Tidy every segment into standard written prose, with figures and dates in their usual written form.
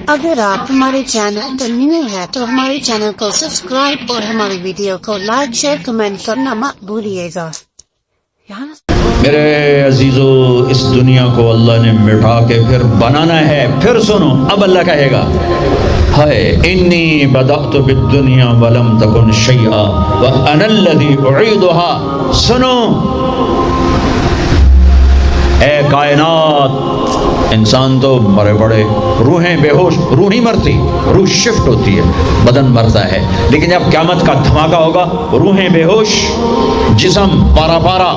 اگر آپ ہمارے چینل پر نیو ہے تو ہمارے چینل کو سبسکرائب اور ہماری ویڈیو کو لائک شیئر کمنٹ کرنا مت بھولیے گا۔ میرے عزیزو، اس دنیا کو اللہ نے مٹا کے پھر بنانا ہے۔ پھر سنو، اب اللہ کہے گا ہائے انی بدأت بالدنیا ولم تکن شیئا وانا الذی اعیدها۔ سنو اے کائنات، انسان تو مرے پڑے، روحیں بے ہوش، روح نہیں مرتی، روح شفٹ ہوتی ہے، بدن مرتا ہے، لیکن جب قیامت کا دھماکہ ہوگا روحیں بے ہوش، جسم پارا پارا۔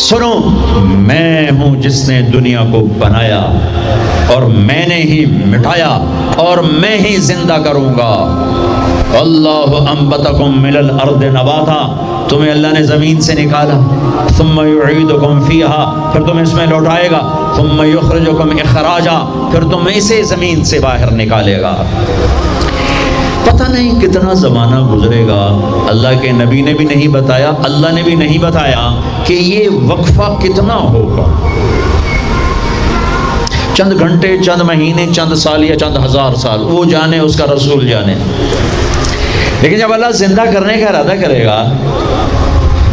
سنو، میں ہوں جس نے دنیا کو بنایا اور میں نے ہی مٹایا اور میں ہی زندہ کروں گا۔ اللہ انبتکم من الارض نباتا، تمہیں اللہ نے زمین سے نکالا، ثم یعیدکم فیہا، پھر تمہیں اس میں لوٹائے گا، ثم یخرجکم اخراجا، پھر تمہیں اسے زمین سے باہر نکالے گا۔ پتہ نہیں کتنا زمانہ گزرے گا، اللہ کے نبی نے بھی نہیں بتایا، اللہ نے بھی نہیں بتایا کہ یہ وقفہ کتنا ہوگا، چند گھنٹے، چند مہینے، چند سال یا چند ہزار سال، وہ جانے، اس کا رسول جانے۔ لیکن جب اللہ زندہ کرنے کا ارادہ کرے گا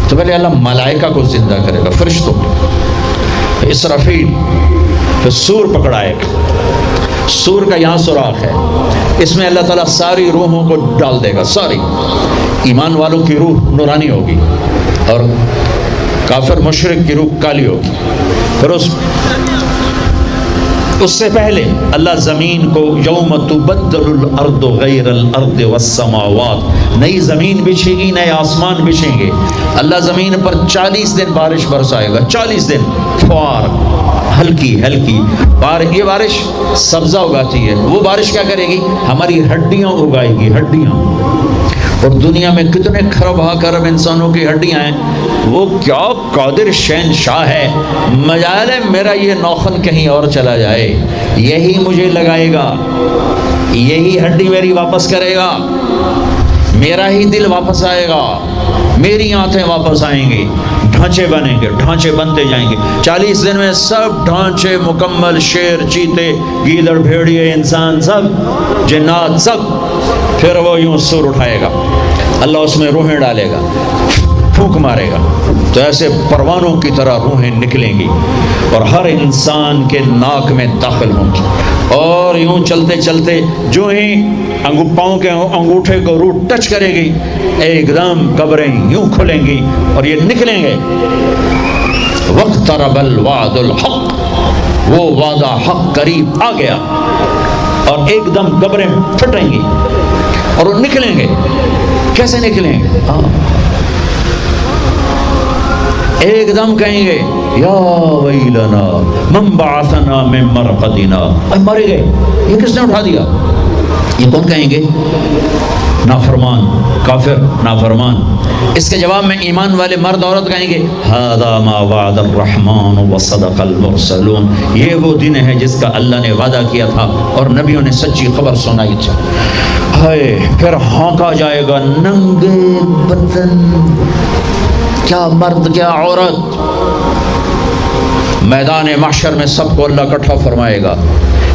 تو پہلے اللہ ملائکہ کو زندہ کرے گا، فرشتوں، اسرافیل، پھر سور پکڑائے گا۔ سور کا یہاں سوراخ ہے، اس میں اللہ تعالیٰ ساری روحوں کو ڈال دے گا، ساری۔ ایمان والوں کی روح نورانی ہوگی اور کافر مشرک کی روح کالی ہوگی۔ پھر اس سے پہلے اللہ زمین کو یوم تبدل الارض غیر الارض والسماوات، نئی زمین بچھے گی، نئے آسمان بچھیں گے۔ اللہ زمین پر 40 دن بارش برسائے گا، 40 دن فوار، ہلکی ہلکی یہ بارش سبزہ اگاتی ہے، وہ بارش کیا کرے گی؟ ہماری ہڈیاں اگائے گی، ہڈیاں۔ اور دنیا میں کتنے کھرب کھرب انسانوں کی ہڈیاں ہیں، وہ کیا قادر شہنشاہ ہے، مجال ہے میرا یہ نوخن کہیں اور چلا جائے، یہی مجھے لگائے گا، یہی ہڈی میری واپس کرے گا، میرا ہی دل واپس آئے گا، میری آنتیں واپس آئیں گی، ڈھانچے بنیں گے، ڈھانچے بنتے جائیں گے۔ 40 دن میں سب ڈھانچے مکمل، شیر، چیتے، گیدڑ، بھیڑیے، انسان، سب جنات، سب۔ پھر وہ یوں سور اٹھائے گا، اللہ اس میں روحیں ڈالے گا، پھونک مارے گا، تو ایسے پروانوں کی طرح روحیں نکلیں گی اور ہر انسان کے ناک میں داخل ہوں گی، اور یوں چلتے چلتے جو ہی پاؤں کے انگوٹھے کو روح ٹچ کرے گی، ایک دم قبریں یوں کھلیں گی اور یہ نکلیں گے۔ وَاقْتَرَبَ الْوَعْدُ الْحَقُّ، وہ وعدہ حق قریب آ گیا، اور ایک دم قبریں پھٹیں گی اور وہ نکلیں گے۔ کیسے نکلیں گے؟ ایک دم کہیں گے یا ویلنا من بعثنا من مرقدنا، مر گئے، یہ کس نے اٹھا دیا؟ یہ کون کہیں گے؟ نافرمان، کافر، نافرمان۔ اس کے جواب میں ایمان والے مرد عورت کہیں گے ھذا ما وعد الرحمن وصدق المرسلون، یہ وہ دن ہے جس کا اللہ نے وعدہ کیا تھا اور نبیوں نے سچی خبر سنائی تھی۔ ہائے، پھر ہانکا جائے گا، ننگے بدن، کیا مرد کیا عورت، میدان محشر میں سب کو اللہ اکٹھا فرمائے گا۔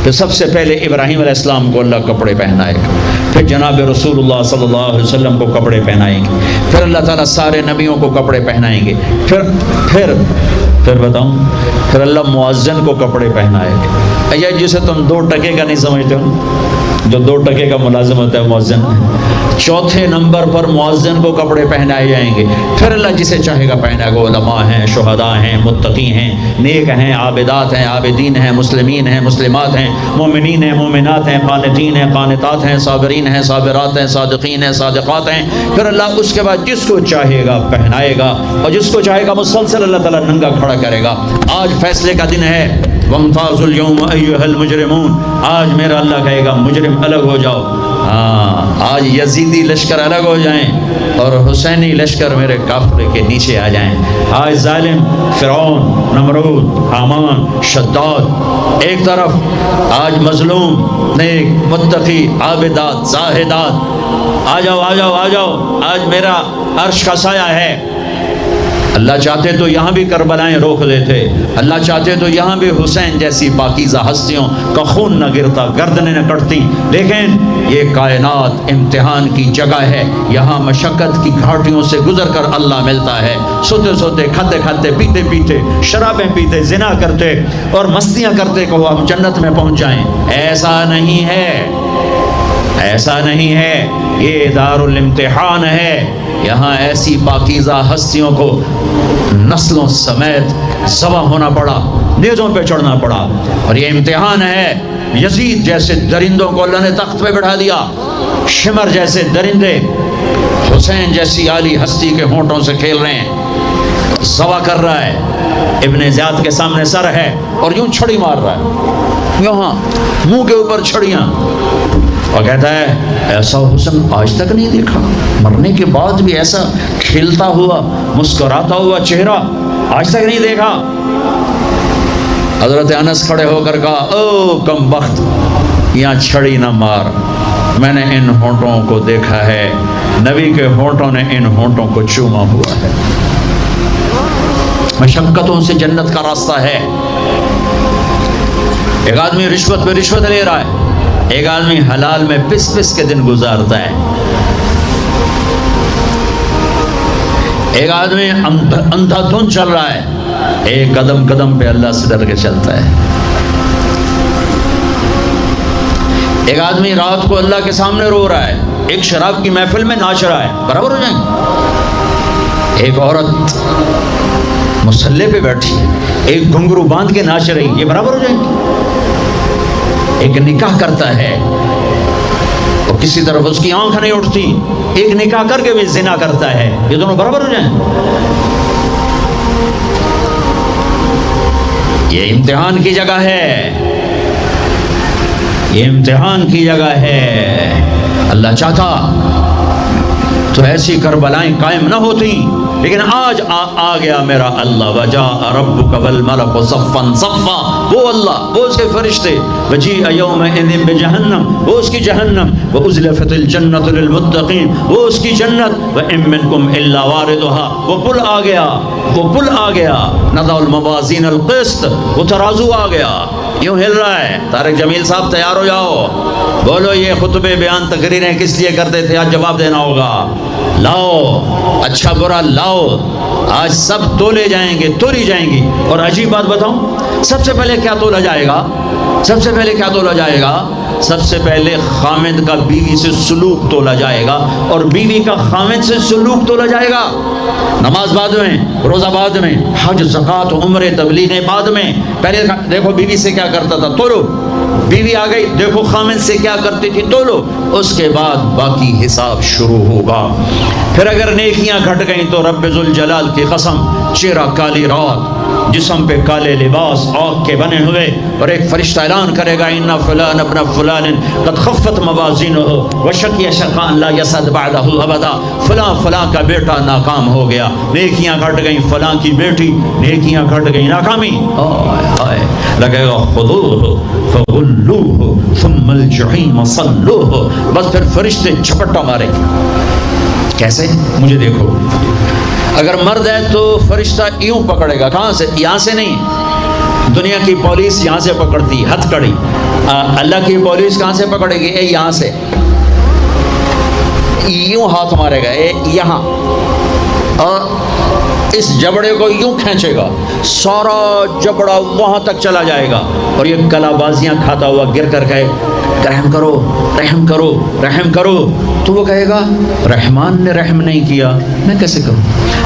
پھر سب سے پہلے ابراہیم علیہ السلام کو اللہ کپڑے پہنائے گا، پھر جناب رسول اللہ صلی اللہ علیہ وسلم کو کپڑے پہنائیں گے، پھر اللہ تعالیٰ سارے نبیوں کو کپڑے پہنائیں گے، پھر بتاؤں، پھر اللہ مؤذن کو کپڑے پہنائے گا، یا جسے تم 2 ٹکے کا نہیں سمجھتے ہو، جو 2 ٹکے کا ملازم ہوتا ہے مؤذن، چوتھے نمبر پر مؤذن کو کپڑے پہنائے جائیں گے۔ پھر اللہ جسے چاہے گا پہنائے گا، علماء ہیں، شہداء ہیں، متقی ہیں، نیک ہیں، عابدات ہیں، عابدین ہیں، مسلمین ہیں، مسلمات ہیں، مومنین ہیں، مومنات ہیں، قانتین ہیں، قانتات ہیں، صابرین ہیں، صابرات ہیں، صادقین ہیں، صادقات ہیں۔ پھر اللہ اس کے بعد جس کو چاہے گا پہنائے گا، اور جس کو چاہے گا مسلسل اللہ تعالیٰ ننگا کھڑا کرے گا۔ آج فیصلے کا دن ہے، وَامْتَازُوا الْيَوْمَ أَيُّهَا الْمُجْرِمُونَ، آج میرا اللہ کہے گا مجرم الگ ہو جاؤ۔ آج یزیدی لشکر الگ ہو جائیں اور حسینی لشکر میرے کافر کے نیچے آ جائیں۔ آج ظالم فرعون، نمرود، حامان، شداد ایک طرف، آج مظلوم، نیک، متقی، عابدات، زاہدات، آ جاؤ آ جاؤ آ جاؤ، آج میرا عرش کا سایہ ہے۔ اللہ چاہتے تو یہاں بھی کربلائیں روک دیتے، اللہ چاہتے تو یہاں بھی حسین جیسی پاکیزہ ہستیوں کا خون نہ گرتا، گردنیں نہ کٹتی، لیکن یہ کائنات امتحان کی جگہ ہے، یہاں مشقت کی گھاٹیوں سے گزر کر اللہ ملتا ہے۔ سوتے سوتے، کھاتے کھاتے، پیتے پیتے، شرابیں پیتے، زنا کرتے اور مستیاں کرتے کہ ہم جنت میں پہنچ جائیں، ایسا نہیں ہے، ایسا نہیں ہے، یہ دار الامتحان ہے۔ یہاں ایسی پاکیزہ ہستیوں کو نسلوں سمیت ذبح ہونا پڑا، نیزوں پہ چڑھنا پڑا، اور یہ امتحان ہے۔ یزید جیسے درندوں کو اللہ نے تخت پہ بٹھا دیا، شمر جیسے درندے حسین جیسی عالی ہستی کے ہونٹوں سے کھیل رہے ہیں، ذبح کر رہا ہے، ابن زیاد کے سامنے سر ہے اور یوں چھڑی مار رہا ہے، یہاں منہ کے اوپر چھڑیاں، اور کہتا ہے ایسا حسن آج تک نہیں دیکھا، مرنے کے بعد بھی ایسا کھلتا ہوا مسکراتا ہوا چہرہ آج تک نہیں دیکھا۔ حضرت انس کھڑے ہو کر کہا او کم بخت، یہاں چھڑی نہ مار، میں نے ان ہونٹوں کو دیکھا ہے، نبی کے ہونٹوں نے ان ہونٹوں کو چوما ہوا ہے۔ مشقتوں سے جنت کا راستہ ہے۔ ایک آدمی رشوت پہ رشوت لے رہا ہے، ایک آدمی حلال میں پس پس کے دن گزارتا ہے، ایک آدمی اندھا دھن چل رہا ہے، ایک قدم قدم پہ اللہ سے ڈر کے چلتا ہے، ایک آدمی رات کو اللہ کے سامنے رو رہا ہے، ایک شراب کی محفل میں ناچ رہا ہے، برابر ہو جائیں گے؟ ایک عورت مصلی پہ بیٹھی ہے، ایک گھنگرو باندھ کے ناچ رہی، یہ برابر ہو جائیں گے؟ ایک نکاح کرتا ہے اور کسی طرف اس کی آنکھ نہیں اٹھتی، ایک نکاح کر کے بھی زنا کرتا ہے، یہ دونوں برابر ہو جائیں؟ یہ امتحان کی جگہ ہے، یہ امتحان کی جگہ ہے۔ اللہ چاہتا تو ایسی کربلائیں قائم نہ ہوتی، لیکن آج آ گیا میرا اللہ، وجاء ربک والملک صفا صفا، وہ اللہ، وہ اس کے فرشتے، وجیء یومئذ بجہنم، وہ اس کی جہنم، وازلفت الجنۃ للمتقین، وہ اس کی جنت، وان منکم الا واردها، وہ پل آ گیا، وہ پل آ گیا، نضع الموازین القسط، وہ ترازو آ گیا، یوں ہل رہا ہے۔ طارق جمیل صاحب تیار ہو جاؤ، بولو یہ خطبے بیان تقریریں کس لیے کرتے تھے، آج جواب دینا ہوگا، لاؤ اچھا برا لاؤ، آج سب تولے جائیں گے، تولی جائیں گی۔ اور عجیب بات بتاؤں، سب سے پہلے کیا تولا جائے گا؟ سب سے پہلے کیا تولا جائے گا؟ سب سے پہلے خامد کا بیوی سے سلوک تولا جائے گا، اور بیوی کا خامد سے سلوک تولا جائے گا۔ نماز بعد میں، روزہ بعد میں، حج زکوٰۃ عمرے تبلیغیں بعد میں، پہلے دیکھو بیوی سے کیا کرتا تھا، تولو، بیوی آ گئی، دیکھو خامد سے کیا کرتی تھی، تولو، اس کے بعد باقی حساب شروع ہوگا۔ پھر اگر نیکیاں گھٹ گئیں تو رب ذوالجلال کی قسم، چہرہ کالی رات، جسم پہ کالے لباس آگ کے بنے ہوئے، اور ایک فرشتہ اعلان کرے گا ان فلان ابن فلان قد خفت موازینہ وشقی شقاء لا یسعد بعدہ ابدا، فلاں فلاں کا بیٹا ناکام ہو گیا، نیکیاں گھٹ گئیں، فلاں کی بیٹی نیکیاں گھٹ گئیں، ناکامی، ہائے ہائے، لگے گا خذوہ فغلوہ ثم الجحیم صلوہ، بس پھر فرشتے جھپٹا مارے گے۔ کیسے؟ مجھے دیکھو، اگر مرد ہے تو فرشتہ یوں پکڑے گا، کہاں سے؟ یہاں سے نہیں، دنیا کی پولیس یہاں سے پکڑتی، ہتھ کڑی، اللہ کی پولیس کہاں سے پکڑے گی؟ یہاں سے، یوں ہاتھ مارے گا یہاں، اور اس جبڑے کو یوں کھینچے گا، سارا جبڑا وہاں تک چلا جائے گا، اور یہ کلا بازیاں کھاتا ہوا گر کر کہے رحم کرو رحم کرو رحم کرو، تو وہ کہے گا رحمان نے رحم نہیں کیا، میں کیسے کروں؟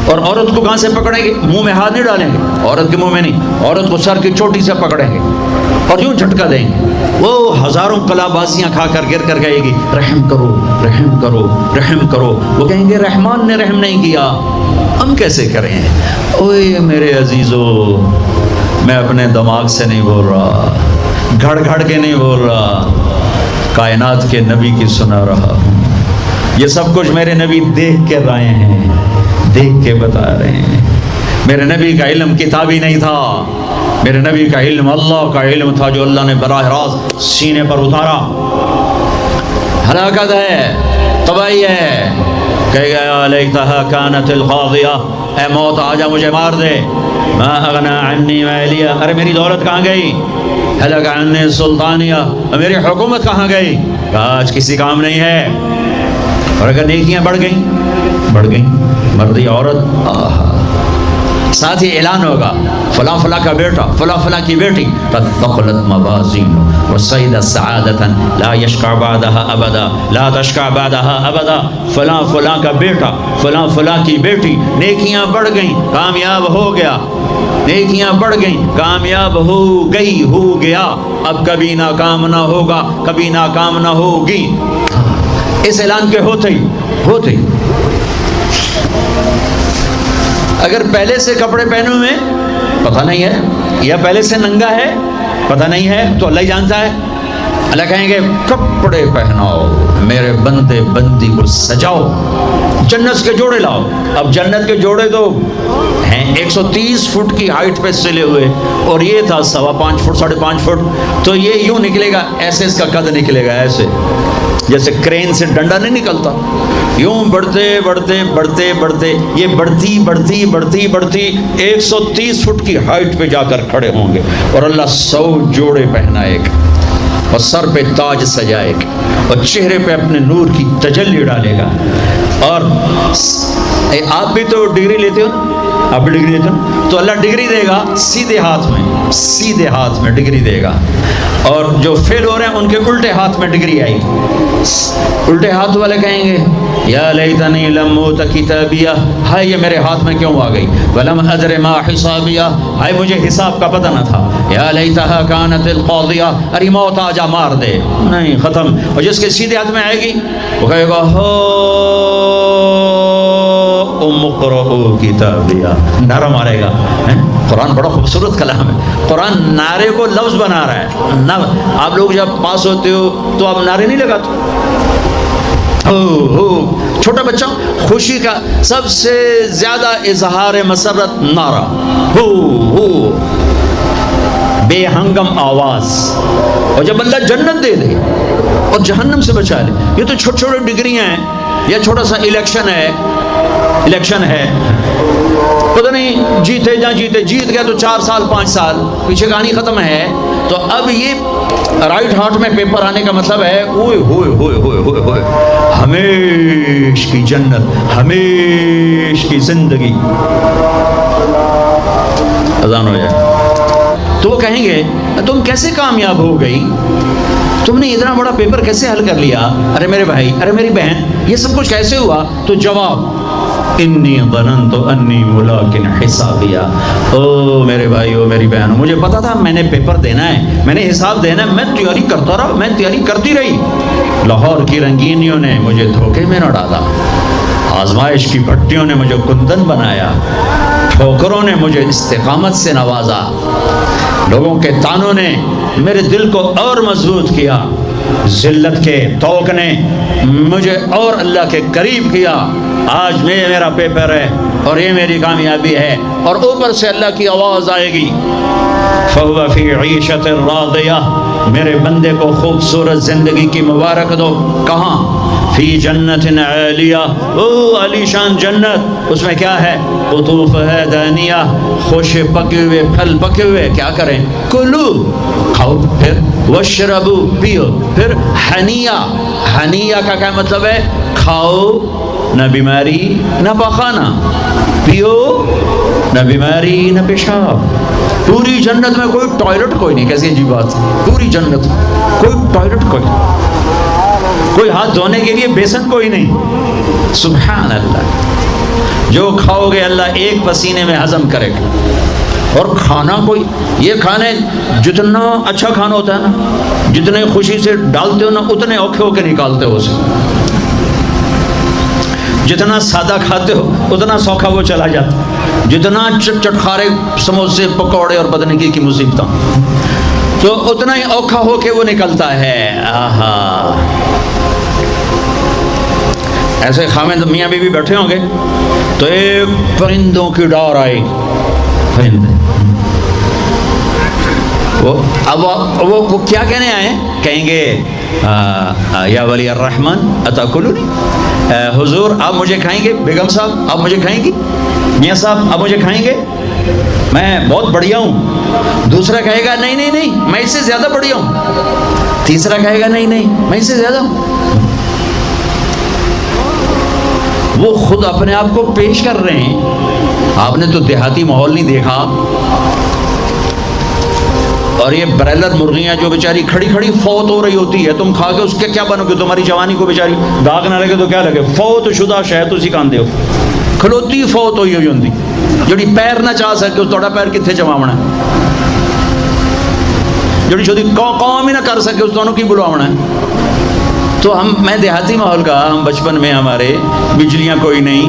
اور عورت کو کہاں سے پکڑیں گے؟ منہ میں ہاتھ نہیں ڈالیں گے، عورت کے منہ میں نہیں، عورت کو سر کی چوٹی سے پکڑیں گے اور یوں جھٹکا دیں گے، وہ ہزاروں کلا بازیاں کھا کر گر کر کہے گی رحم کرو رحم کرو رحم کرو، وہ کہیں گے رحمان نے رحم نہیں کیا، ہم کیسے کریں؟ اوے میرے عزیزو، میں اپنے دماغ سے نہیں بول رہا، گھڑ گھڑ کے نہیں بول رہا، کائنات کے نبی کی سنا رہا ہوں۔ یہ سب کچھ میرے نبی دیکھ کے رائے ہیں، دیکھ کے بتا رہے ہیں۔ میرے نبی کا علم کتابی نہیں تھا، میرے نبی کا علم اللہ کا علم تھا، جو اللہ نے براہ راست سینے پر اتارا۔ ہلاکت ہے، تباہی ہے. کہے گا یا لیتہا کانت القاضیہ، اے موت آ جا مجھے مار دے. ما اغنی عنی مالیہ، ارے میری دولت کہاں گئی؟ ہلک عنی سلطانیہ، میری حکومت کہاں گئی؟ آج کسی کام نہیں ہے. اور اگر نیکیاں بڑھ گئیں مردی عورت، ساتھ ہی اعلان ہوگا فلاں فلاں کا بیٹا، فلاں فلاں کی بیٹی، قد ثقلت موازین وصید سعادتا لا یشقع بعدها ابدا، لا تشقع بعدها ابدا. فلاں فلاں کا بیٹا، فلاں فلاں کی بیٹی، نیکیاں بڑھ گئیں، کامیاب ہو گیا. نیکیاں بڑھ گئیں، کامیاب ہو گیا، اب کبھی ناکام نہ ہوگا، کبھی ناکام نہ ہوگی. اس اعلان کے ہوتے ہی اگر پہلے سے کپڑے پہنے ہوئے پتہ نہیں ہے، یا پہلے سے ننگا ہے پتہ نہیں ہے، تو اللہ ہی جانتا ہے. اللہ کہیں گے کپڑے پہناؤ، میرے بندے بندی کو سجاؤ، جنت کے جوڑے لاؤ. اب جنت کے جوڑے تو ہیں 130 فٹ کی ہائٹ پہ سلے ہوئے، اور یہ تھا 5.25 فٹ 5.5 فٹ. تو یہ یوں نکلے گا، ایسے اس کا قد نکلے گا، ایسے جیسے کرین سے ڈنڈا نہیں نکلتا. یوں بڑھتے یہ بڑھتی 130 فٹ کی ہائٹ پہ جا کر کھڑے ہوں گے، اور اللہ 100 جوڑے پہنائے گا، اور سر پہ تاج سجائے گا، اور چہرے پہ اپنے نور کی تجلی ڈالے گا. اور آپ بھی تو ڈگری لیتے ہو نا، آپ بھی ڈگری لیتے ہو، تو اللہ ڈگری دے گا سیدھے ہاتھ میں ڈگری دے گا. اور جو فیل ہو رہے ہیں ان کے الٹے ہاتھ میں ڈگری آئے گی. الٹے ہاتھ والے کہیں گے یا لیتنی لم اوت کتابیہ، ہائے یہ میرے ہاتھ میں کیوں آ گئی. ولم ادر ما حسابیہ، ہائے مجھے حساب کا پتہ نہ تھا. یا لیتہا کانت القاضیہ، ارے موت آ جا مار دے. نہیں، ختم. اور جس کے سیدھے ہاتھ میں آئے گی وہ کہے گا ہو اقرؤ کتابیہ، نعرہ مارے گا. قرآن بڑا خوبصورت کلام ہے. قرآن نعرے کو لفظ بنا رہا ہے. آپ لوگ جب پاس ہوتے ہو تو آپ نعرے نہیں لگاتے. چھوٹا بچہ خوشی کا سب سے زیادہ اظہار مسرت نعرہ، ہو بے ہنگم آواز. اور جب اللہ جنت دے دے اور جہنم سے بچا لے، یہ تو چھوٹے چھوٹے ڈگریاں ہیں، یا چھوٹا سا الیکشن ہے، پتہ نہیں جیتے جیت گیا تو 4 سال 5 سال، پیچھے کہانی ختم ہے. تو اب یہ رائٹ ہارٹ میں پیپر آنے کا مطلب ہے اوئے ہوئے ہوئے ہوئے ہوئے ہوئے ہمیش کی جنت، ہمیش کی زندگی. اذان ہو جائے تو وہ کہیں گے تم کیسے کامیاب ہو گئی، تم نے اتنا بڑا پیپر کیسے حل کر لیا، ارے میرے بھائی، ارے میری بہن، یہ سب کچھ کیسے ہوا. تو جواب انی ظننت انی ملاق حسابیہ، او میرے بھائی، او میری بہن، مجھے پتا تھا میں نے پیپر دینا ہے، میں نے حساب دینا ہے، میں تیاری کرتا رہا، میں تیاری کرتی رہی. لاہور کی رنگینیوں نے مجھے دھوکے میں نہ ڈالا، آزمائش کی بھٹیوں نے مجھے کندن بنایا، ٹھوکروں نے مجھے استقامت سے نوازا، لوگوں کے تانوں نے میرے دل کو اور مضبوط کیا، ذلت کے توق نے مجھے اور اللہ کے قریب کیا. آج میرا پیپر ہے اور یہ میری کامیابی ہے. اور اوپر سے اللہ کی آواز آئے گی فَهُوَ فِي عِيشَةٍ رَاضِيَةٍ، میرے بندے کو خوبصورت زندگی کی مبارک دو. کہاں؟ فی جنت عالیہ، او علی شان جنت. اس میں کیا ہے؟ قطوفہا دانیہ، خوش پکے ہوئے پھل پکے ہوئے. کیا کریں؟ کلو، کھاؤ، پھر وشربو، پیو، پھر حنیہ. حنیہ کا کیا مطلب ہے؟ کھاؤ، نہ بیماری نہ پخانہ، پیو، نہ بیماری نہ پیشاب. پوری جنت میں کوئی ٹوائلٹ کوئی نہیں. کیسی عجیب بات، پوری جنت کوئی ٹوائلٹ کوئی نہیں، کوئی ہاتھ دھونے کے لیے بیسن کوئی نہیں. سبحان اللہ. جو کھاؤ گے اللہ ایک پسینے میں ہضم کرے گا. اور کھانا کوئی، یہ کھانے جتنا اچھا کھانا ہوتا ہے نا، جتنے خوشی سے ڈالتے ہو نا، اتنے اوکھے ہو کے نکالتے ہو اسے. جتنا سادہ کھاتے ہو اتنا سوکھا وہ چلا جاتا. جتنا چٹخارے سموسے پکوڑے اور بدنگی کی مصیبتیں، تو اتنا ہی اوکھا ہو کے وہ نکلتا ہے. آہا، ایسے خامد میاں بیوی بیٹھے ہوں گے تو ایک پرندوں کی ڈار آئی. پرندے وہ کیا کہنے آئے؟ کہیں گے یا ولی الرحمن اتاکلونی، حضور آپ مجھے کھائیں گے، بیگم صاحب آپ مجھے کھائیں گی، میاں صاحب آپ مجھے کھائیں گے، میں بہت بڑھیا ہوں۔ دوسرا کہے گا نہیں نہیں نہیں میں اس سے زیادہ بڑھیا ہوں۔ تیسرا کہے گا نہیں نہیں میں اس سے زیادہ ہوں۔ وہ خود اپنے آپ کو پیش کر رہے ہیں۔ آپ نے تو دیہاتی ماحول نہیں دیکھا، اور یہ برائلر مرغیاں جو بیچاری کھڑی کھڑی فوت ہو رہی ہوتی ہے، تم کھا کے اس کے کیا بنو گے؟ تمہاری جوانی کو بیچاری داغ نہ لگے تو کیا لگے؟ فوت شدہ شہ تسی کھاندے ہو، کھلوتی فوت ہوئی ہوندی جڑی پیر نہ چاہ سکے، اس تھوڑا پیر کتنے چواونا ہے؟ جڑی شدی قوم ہی نہ کر سکے، اس دونوں کی بلواونا ہے؟ تو میں دیہاتی ماحول کا، ہم بچپن میں ہمارے بجلیاں کوئی نہیں،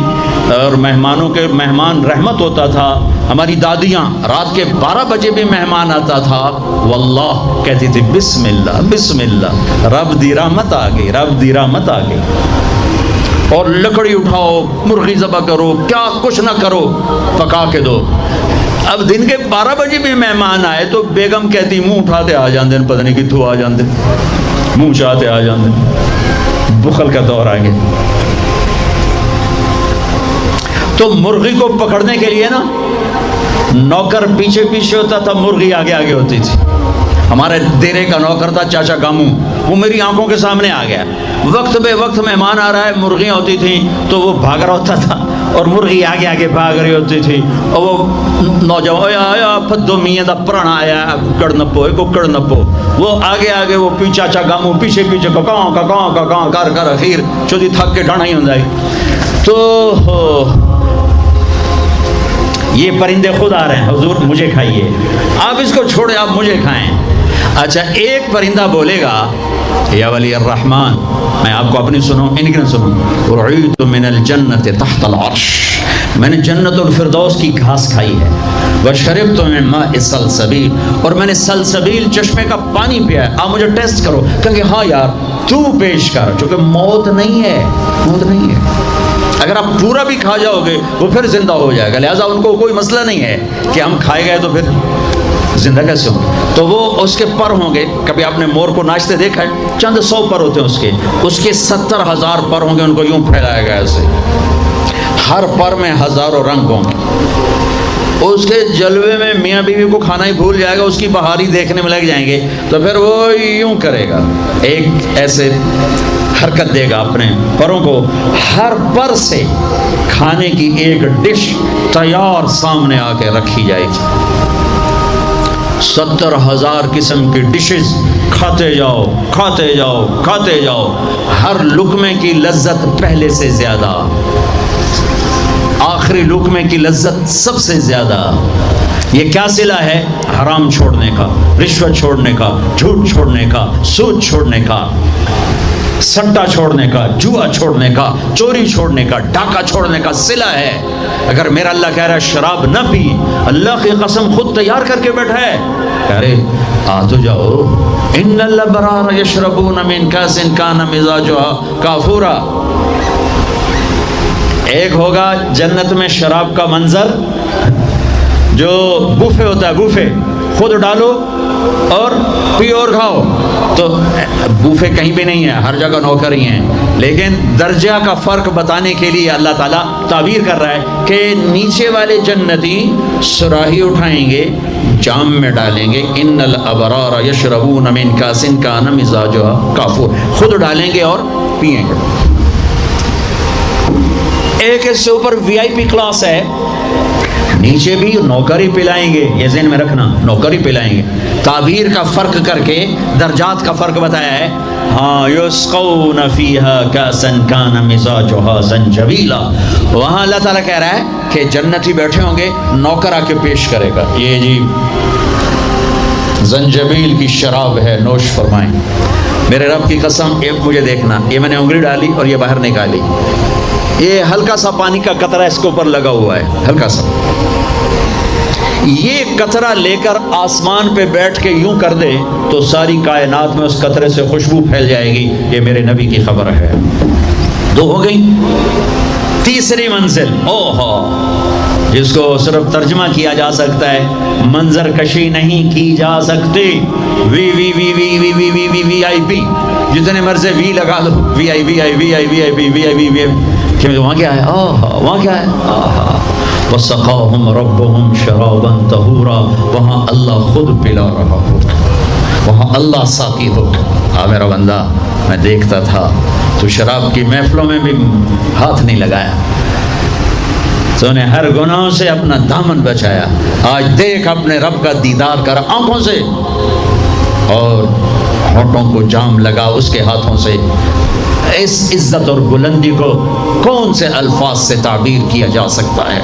اور مہمانوں کے مہمان رحمت ہوتا تھا۔ ہماری دادیاں رات کے 12 بجے بھی مہمان آتا تھا، واللہ کہتی تھی بسم اللہ بسم اللہ، رب دی رحمت آ گئی، رب دی رحمت آ گئی، اور لکڑی اٹھاؤ، مرغی ذبح کرو، کیا کچھ نہ کرو، پکا کے دو۔ اب دن کے 12 بجے بھی مہمان آئے تو بیگم کہتی منہ اٹھاتے آ جاندے، پتہ نہیں کتھوں آ جاندے، منہ چاہتے آ جاندے، بخل کا دور آ گیا۔ تو مرغی کو پکڑنے کے لیے نا نوکر پیچھے پیچھے ہوتا تھا، مرغی آگے آگے ہوتی تھی۔ ہمارے دیرے کا نوکر تھا چاچا گامو، وہ میری آنکھوں کے سامنے آ گیا، وقت بے وقت مہمان آ رہا ہے، مرغیاں ہوتی تھیں تو وہ بھاگ رہا ہوتا تھا، اور مرغی آگے آگے بھاگ رہی ہوتی تھی، اور وہ نوجوان آیا پھدو میاں دا پرانا آیا ککڑ نپو ککڑ نپو، وہ آگے آگے، وہ چاچا گامو پیچھے پیچھے ککاؤں ککاؤں ککاؤں کر کر اخیر چودی تھک کے ڈھانا ہی ہوں جائے۔ تو یہ پرندے خود آ رہے ہیں، حضور مجھے کھائیے، آپ اس کو چھوڑے آپ مجھے کھائیں۔ اچھا ایک پرندہ بولے گا یا ولی الرحمن، میں آپ کو اپنی سنوں ان کی نہ سنوں، رعیت من الجنت تحت العرش، میں نے جنت الفردوس کی گھاس کھائی ہے، وشربت من ماء السلسبیل، اور میں نے سلسبیل چشمے کا پانی پیا ہے، آپ مجھے ٹیسٹ کرو۔ کہیں ہاں یار تو پیش کر، چونکہ موت نہیں ہے، موت نہیں ہے، اگر آپ پورا بھی کھا جاؤ گے وہ پھر زندہ ہو جائے گا، لہٰذا ان کو کوئی مسئلہ نہیں ہے کہ ہم کھائے گئے تو پھر زندہ کیسے ہوں۔ تو وہ اس کے پر ہوں گے، کبھی آپ نے مور کو ناچتے دیکھا ہے؟ چند 100 پر ہوتے ہیں اس کے 70,000 پر ہوں گے، ان کو یوں پھیلایا گیا ایسے، ہر پر میں ہزاروں رنگ ہوں گے۔ اس کے جلوے میں میاں بیوی کو کھانا ہی بھول جائے گا، اس کی بہاری دیکھنے میں لگ جائیں گے، تو پھر وہ یوں کرے گا، ایک ایسے حرکت دے گا اپنے پروں کو، ہر پر سے کھانے کی ایک ڈش تیار سامنے آ کے رکھی جائے گی، 70,000 قسم کی ڈشز، کھاتے جاؤ کھاتے جاؤ کھاتے جاؤ، ہر لقمے کی لذت پہلے سے زیادہ، آخری لقمے کی لذت سب سے زیادہ۔ یہ کیا صلہ ہے؟ حرام چھوڑنے کا، رشوت چھوڑنے کا، جھوٹ چھوڑنے کا، سود چھوڑنے کا، سٹا چھوڑنے کا، جوا چھوڑنے کا، چوری چھوڑنے کا، ڈاکہ چھوڑنے کا صلہ ہے۔ اگر میرا اللہ کہہ رہا ہے شراب نہ پی، اللہ کی قسم خود تیار کر کے بیٹھا ہے، کہہ رہے آ تو جاؤ، ان الابرار یشربون من کاس کان مزاجها کافورا۔ ایک ہوگا جنت میں شراب کا منظر، جو بوفے ہوتا ہے، بوفے خود ڈالو اور پیو اور کھاؤ، تو بوفے کہیں بھی نہیں ہے، ہر جگہ نوکر ہی ہیں، لیکن درجہ کا فرق بتانے کے لیے اللہ تعالیٰ تعبیر کر رہا ہے کہ نیچے والے جنتی سراہی اٹھائیں گے، جام میں ڈالیں گے، ان الابرار یشربون من کاس کان مزاجها کافور، خود ڈالیں گے اور پئیں گے۔ ایک اس سے اوپر وی آئی پی کلاس ہے، نیچے بھی نوکر ہی پلائیں گے، یہ ذہن میں رکھنا، نوکر ہی پلائیں گے۔ تعبیر کا فرق کر کے درجات کا فرق بتایا ہے۔ ہاں یسقون فیہا کاسا کان مزاجها زنجبیلا، وہاں اللہ تعالیٰ کہہ رہا ہے کہ جنتی بیٹھے ہوں گے، نوکر آ کے پیش کرے گا، یہ جی زنجبیل کی شراب ہے، نوش فرمائیں۔ میرے رب کی قسم، ایک مجھے دیکھنا، یہ میں نے انگلی ڈالی اور یہ باہر نکالی، یہ ہلکا سا پانی کا قطرہ اس کے اوپر لگا ہوا ہے، ہلکا سا، یہ قطرہ لے کر آسمان پہ بیٹھ کے یوں کر دے تو ساری کائنات میں اس قطرے سے خوشبو پھیل جائے گی، یہ میرے نبی کی خبر ہے۔ 2 ہو گئی۔ تیسری منزل، اوہو، جس کو صرف ترجمہ کیا جا سکتا ہے، منظر کشی نہیں کی جا سکتی، وی وی وی وی وی وی وی وی وی آئی پی، جتنے مرضی وی لگا دو، وی آئی وی آئی وی آئی وی آئی وی وی آئی وی وی کہ وہاں کیا ہے؟ وہاں کیا ہے؟ وَسَقَاهُمْ رَبُّهُمْ شَرَابًا طَهُورًا، وہاں اللہ خود پلا رہا ہوگا، وہاں اللہ ساقی ہوگا۔ میرا بندہ، میں دیکھتا تھا تو شراب کی محفلوں میں بھی ہاتھ نہیں لگایا، تو نے ہر گناہ سے اپنا دامن بچایا۔ آج دیکھ اپنے رب کا دیدار کر آنکھوں سے، اور ہونٹوں کو جام لگا اس کے ہاتھوں سے۔ اس عزت اور بلندی کو کون سے الفاظ سے تعبیر کیا جا سکتا ہے؟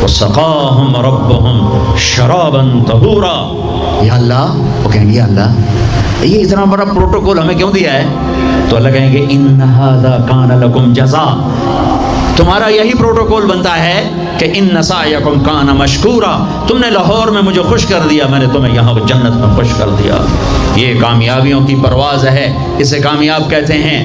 وَسَقَاهُمْ رَبُّهُمْ شَرَابًا طَهُورًا۔ یا اللہ، وہ کہیں گے یا اللہ یہ اتنا بڑا پروٹوکول ہمیں کیوں دیا ہے؟ تو اللہ کہیں گے اِنَّ هَذَا كَانَ لَكُمْ جَزَاءً، تمہارا یہی پروٹوکول بنتا ہے کہ ان سعیکم کان مشکورا، تم نے لاہور میں مجھے خوش کر دیا، میں نے تمہیں یہاں جنت میں خوش کر دیا۔ یہ کامیابیوں کی پرواز ہے، اسے کامیاب کہتے ہیں۔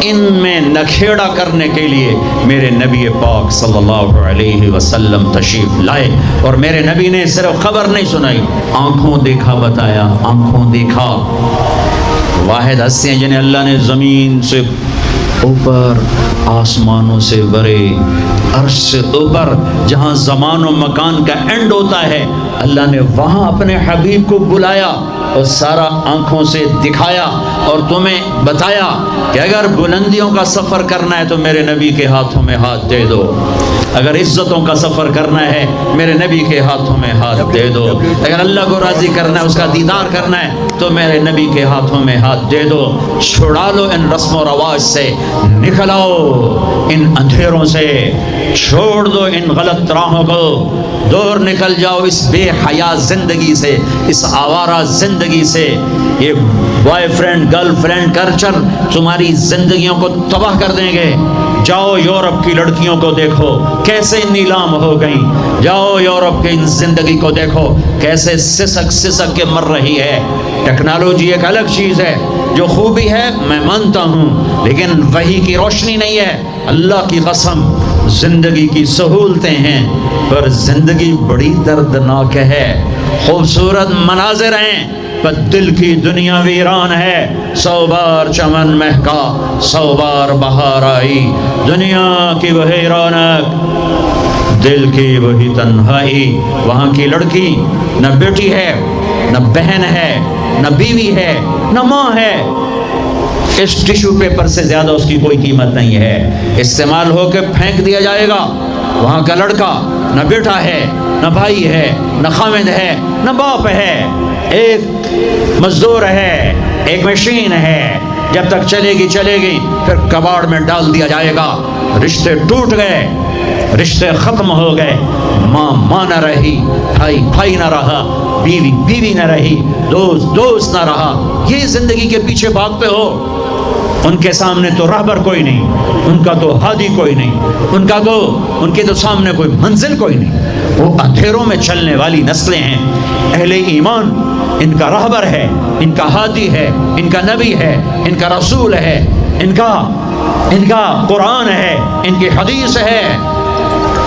ان میں نکھیڑا کرنے کے لیے میرے نبی پاک صلی اللہ علیہ وسلم تشریف لائے، اور میرے نبی نے صرف خبر نہیں سنائی، آنکھوں دیکھا بتایا، آنکھوں دیکھا۔ واحد ہستیاں جنہیں اللہ نے زمین سے اوپر، آسمانوں سے بڑے، عرش سے اوپر، جہاں زمان و مکان کا اینڈ ہوتا ہے، اللہ نے وہاں اپنے حبیب کو بلایا اور سارا آنکھوں سے دکھایا، اور تمہیں بتایا کہ اگر بلندیوں کا سفر کرنا ہے تو میرے نبی کے ہاتھوں میں ہاتھ دے دو، اگر عزتوں کا سفر کرنا ہے میرے نبی کے ہاتھوں میں ہاتھ دے دو، اگر اللہ کو راضی کرنا ہے، اس کا دیدار کرنا ہے تو میرے نبی کے ہاتھوں میں ہاتھ دے دو۔ چھڑا لو ان رسم و رواج سے، نکل آؤ ان اندھیروں سے، چھوڑ دو ان غلط راہوں کو، دور نکل جاؤ اس بے حیا زندگی سے، اس آوارہ زندگی سے۔ یہ boy friend girl friend culture تمہاری زندگیوں کو تباہ کر دیں گے۔ جاؤ یورپ کی لڑکیوں کو دیکھو کیسے نیلام ہو گئیں، جاؤ یورپ کی زندگی کو دیکھو کیسے سسک سسک کے مر رہی ہے۔ ٹیکنالوجی ایک الگ چیز ہے، جو خوبی ہے میں مانتا ہوں، لیکن وحی کی روشنی نہیں ہے۔ اللہ کی قسم زندگی کی سہولتیں ہیں، پر زندگی بڑی دردناک ہے۔ خوبصورت مناظر ہیں پر دل کی دنیا ویران ہے۔ 100 بار چمن مہکا، 100 بار بہار آئی، دنیا کی وہی رونق، دل کی وہی تنہائی۔ وہاں کی لڑکی نہ بیٹی ہے، نہ بہن ہے، نہ بیوی ہے، نہ ماں ہے، اس ٹیشو پیپر سے زیادہ اس کی کوئی قیمت نہیں ہے، استعمال ہو کے پھینک دیا جائے گا۔ وہاں کا لڑکا نہ بیٹا ہے، نہ بھائی ہے، نہ خامد ہے، نہ باپ ہے، ایک مزدور ہے، ایک مشین ہے، جب تک چلے گی چلے گی، پھر کباڑ میں ڈال دیا جائے گا۔ رشتے ٹوٹ گئے، رشتے ختم ہو گئے، ماں ماں نہ رہی، بھائی بھائی نہ رہا، بیوی بیوی نہ رہی، دوست دوست نہ رہا۔ یہ زندگی کے پیچھے بھاگتے ہو، ان کے سامنے تو راہبر کوئی نہیں، ان کا تو ہادی کوئی نہیں، ان کے تو سامنے کوئی منزل کوئی نہیں، وہ اندھیروں میں چلنے والی نسلیں ہیں۔ اہل ایمان ان کا راہبر ہے، ان کا ہادی ہے، ان کا نبی ہے، ان کا رسول ہے، ان کا قرآن ہے، ان کی حدیث ہے،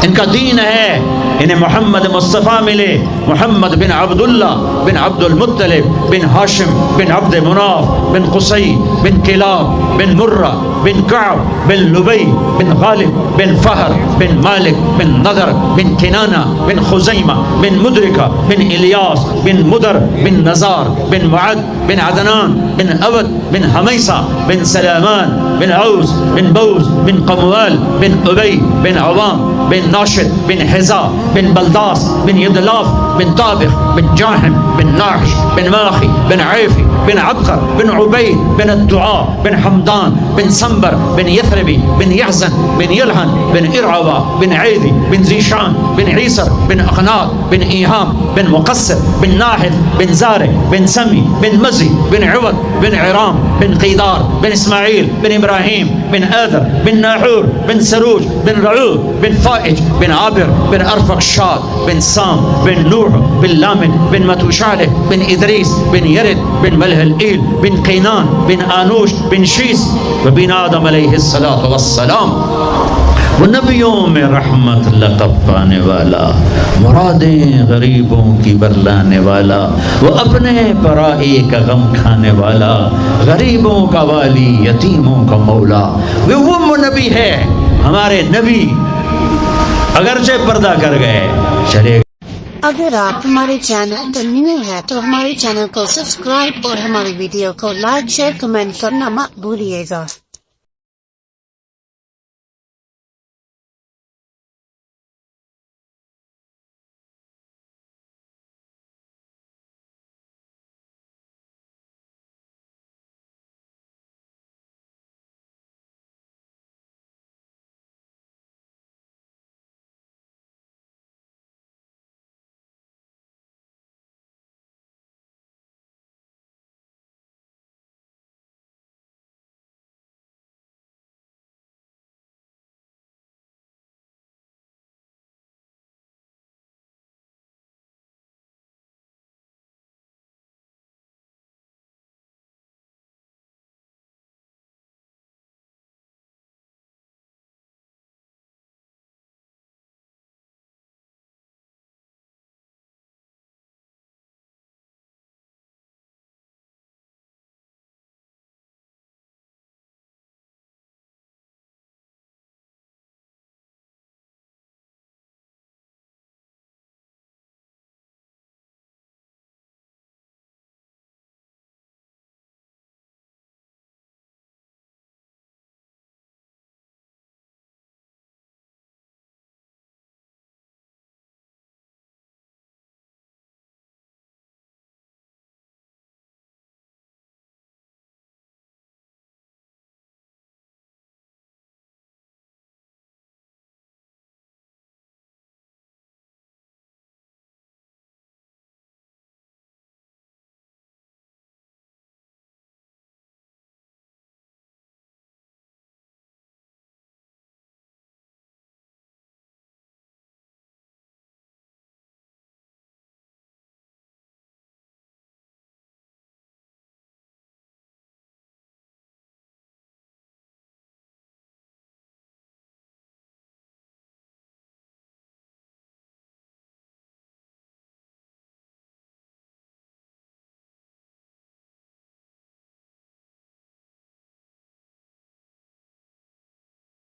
ان کا دین ہے۔ انہیں محمد مصطفیٰ ملے، محمد بن عبداللہ بن عبد المطلب بن ہاشم بن عبد مناف بن قصی بن کلاب بن مرہ بن کعب بن لبی بن غالب بن فہر بن مالک بن نضر بن کنانہ بن خزیمہ بن مدرکہ بن الیاس بن مدر بن نزار بن معد بن عدنان بن عبد بن حمیسہ بن سلامان بن عوز بن بوز بن قموال بن ابی بن عوام بن ناشد بن حزا بن بلداس بن یدلاف بن طابخ بن جاحم بن ناحش بن ماخی بن عیفی بن عبقر بن عبید بن الدعاء بن حمدان بن سنبر بن یثربی بن یحزن بن یلحن بن ارعوا بن عیدی بن زیشان بن عیسر بن اخناق بن ایہام بن مقصر بن ناحد بن زارع بن سمی بن مزی بن عوض بن عرام بن قیدار بن اسماعیل بن ابراہیم بن آذر بن ناحور بن سروج بن رعود بن فائج بن عابر بن ارفقشاد بن سام بن نوح بن لامن بن متوشالح بن ادریس بن یرد بن ملح الایل بن قینان بن آنوش بن شیس وبن آدم علیہ الصلاۃ والسلام وہ نبیوں میں رحمت لقب پانے والا، مرادیں غریبوں کی برلانے والا، وہ اپنے پرائی کا غم کھانے والا، غریبوں کا والی، یتیموں کا مولا، وہ نبی ہے ہمارے نبی، اگرچہ پردہ کر گئے چلے۔ اگر آپ ہمارے چینل پر نیو ہے تو ہمارے چینل کو سبسکرائب اور ہماری ویڈیو کو لائک شیئر کمنٹ کرنا مت بھولیے گا۔